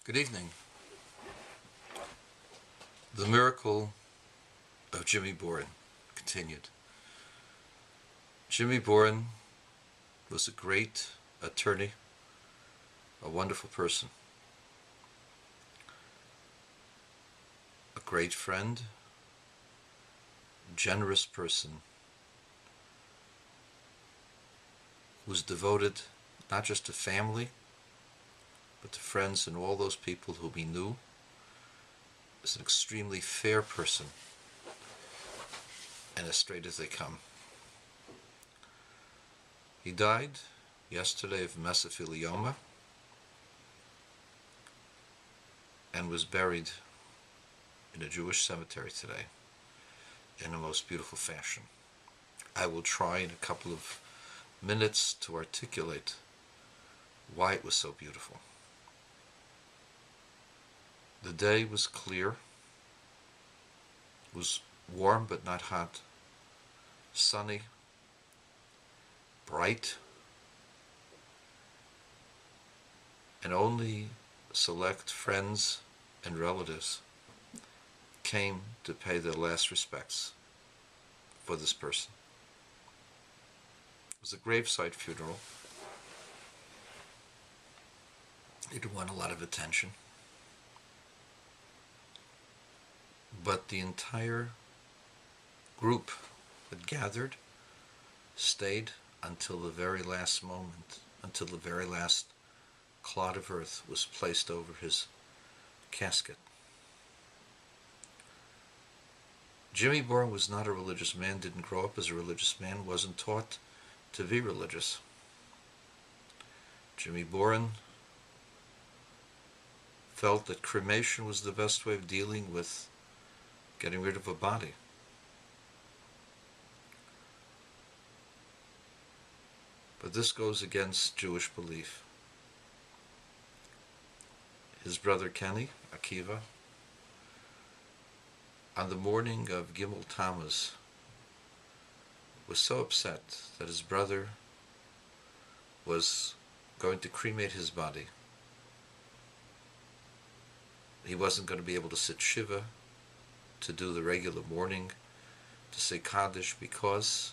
Good evening. The miracle of Jimmie Borin continued. Jimmie Borin was a great attorney, a wonderful person, a great friend, generous person, who was devoted not just to family, but to friends and all those people whom he knew. As an extremely fair person and as straight as they come. He died yesterday of mesothelioma and was buried in a Jewish cemetery today in a most beautiful fashion. I will try in a couple of minutes to articulate why it was so beautiful. The day was clear, it was warm but not hot, sunny, bright, and only select friends and relatives came to pay their last respects for this person. It was a graveside funeral. It won a lot of attention. But the entire group that gathered stayed until the very last moment, until the very last clod of earth was placed over his casket. Jimmie Borin was not a religious man, didn't grow up as a religious man, wasn't taught to be religious. Jimmie Borin felt that cremation was the best way of dealing with getting rid of a body. But this goes against Jewish belief. His brother Kennie, Akiva, on the morning of Gimmel Tamuz, was so upset that his brother was going to cremate his body. He wasn't going to be able to sit Shiva, to do the regular mourning, to say Kaddish, because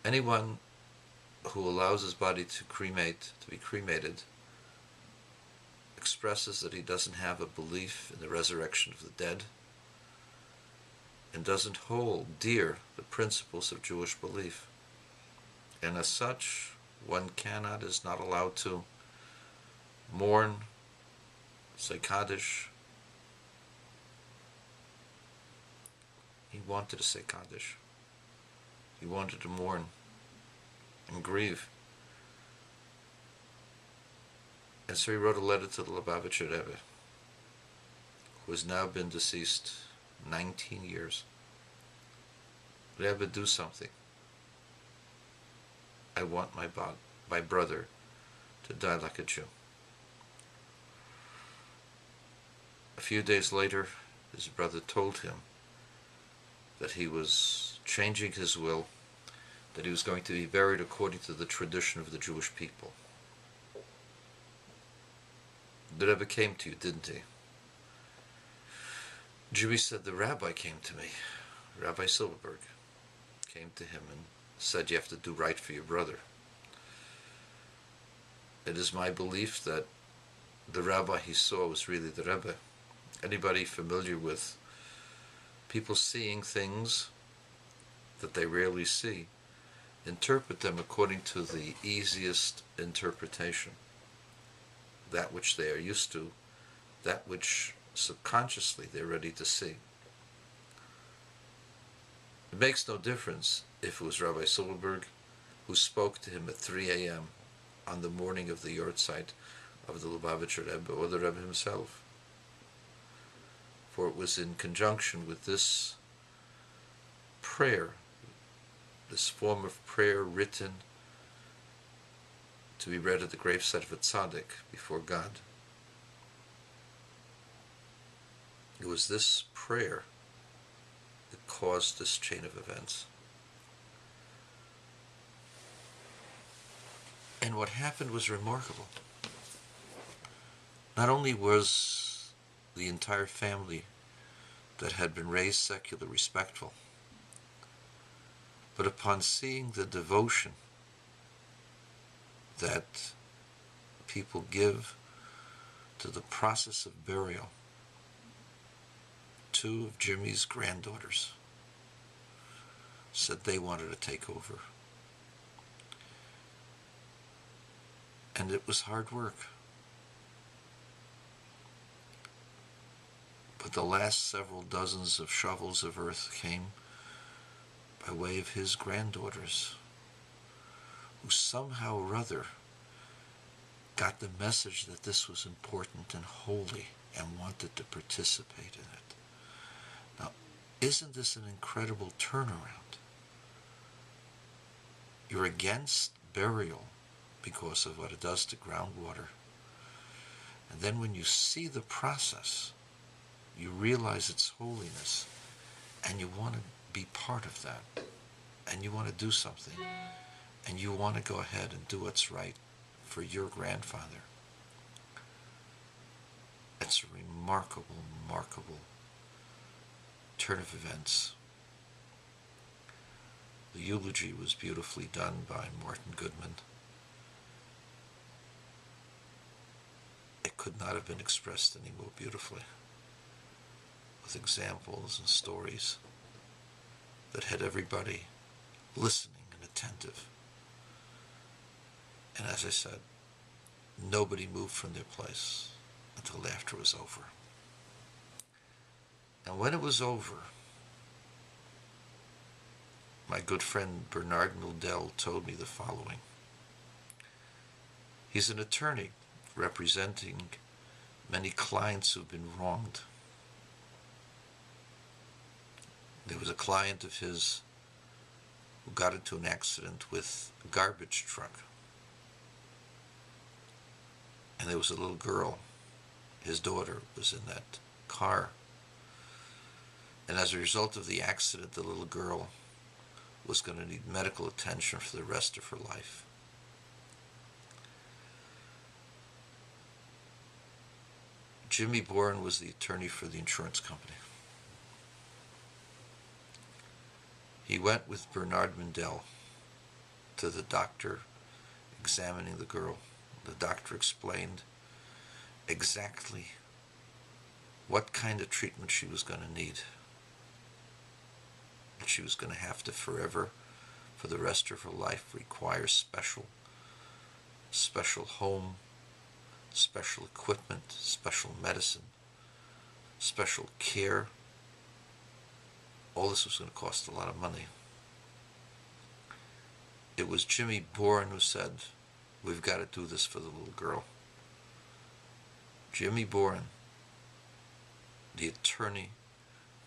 anyone who allows his body to be cremated, expresses that he doesn't have a belief in the resurrection of the dead and doesn't hold dear the principles of Jewish belief. And as such, one is not allowed to mourn, say Kaddish. He wanted to say Kaddish. He wanted to mourn and grieve. And so he wrote a letter to the Lubavitcher Rebbe, who has now been deceased 19 years. Rebbe, do something. I want my brother to die like a Jew. A few days later, his brother told him that he was changing his will, that he was going to be buried according to the tradition of the Jewish people. The Rebbe came to you, didn't he? Jimmie said, the Rabbi came to me. Rabbi Silverberg came to him and said, you have to do right for your brother. It is my belief that the Rabbi he saw was really the Rebbe. Anybody familiar with people seeing things that they rarely see, interpret them according to the easiest interpretation, that which they are used to, that which subconsciously they're ready to see. It makes no difference if it was Rabbi Silverberg who spoke to him at 3 a.m. on the morning of the yahrzeit of the Lubavitcher Rebbe, or the Rebbe himself. For it was in conjunction with this prayer, this form of prayer written to be read at the gravesite of a tzaddik before God. It was this prayer that caused this chain of events. And what happened was remarkable. Not only was the entire family that had been raised secular respectful, but upon seeing the devotion that people give to the process of burial, two of Jimmie's granddaughters said they wanted to take over. And it was hard work. But the last several dozens of shovels of earth came by way of his granddaughters, who somehow or other got the message that this was important and holy and wanted to participate in it. Now, isn't this an incredible turnaround? You're against burial because of what it does to groundwater. And then when you see the process, you realize its holiness, and you want to be part of that, and you want to do something, and you want to go ahead and do what's right for your grandfather. It's a remarkable, remarkable turn of events. The eulogy was beautifully done by Martin Goodman. It could not have been expressed any more beautifully, with examples and stories that had everybody listening and attentive. And as I said, nobody moved from their place until after it was over. And when it was over, my good friend Bernard Mildel told me the following. He's an attorney representing many clients who've been wronged. There was a client of his who got into an accident with a garbage truck. And there was a little girl, his daughter, was in that car. And as a result of the accident, the little girl was going to need medical attention for the rest of her life. Jimmie Borin was the attorney for the insurance company. He went with Bernard Mendel to the doctor examining the girl. The doctor explained exactly what kind of treatment she was going to need. And she was going to have to forever, for the rest of her life, require special home, special equipment, special medicine, special care. All this was going to cost a lot of money. It was Jimmie Borin who said, "We've got to do this for the little girl." Jimmie Borin, the attorney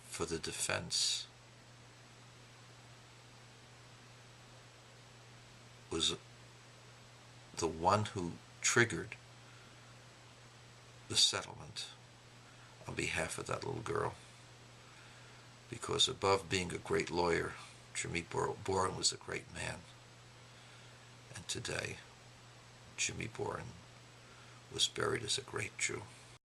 for the defense, was the one who triggered the settlement on behalf of that little girl. Because above being a great lawyer, Jimmie Borin was a great man. And today, Jimmie Borin was buried as a great Jew.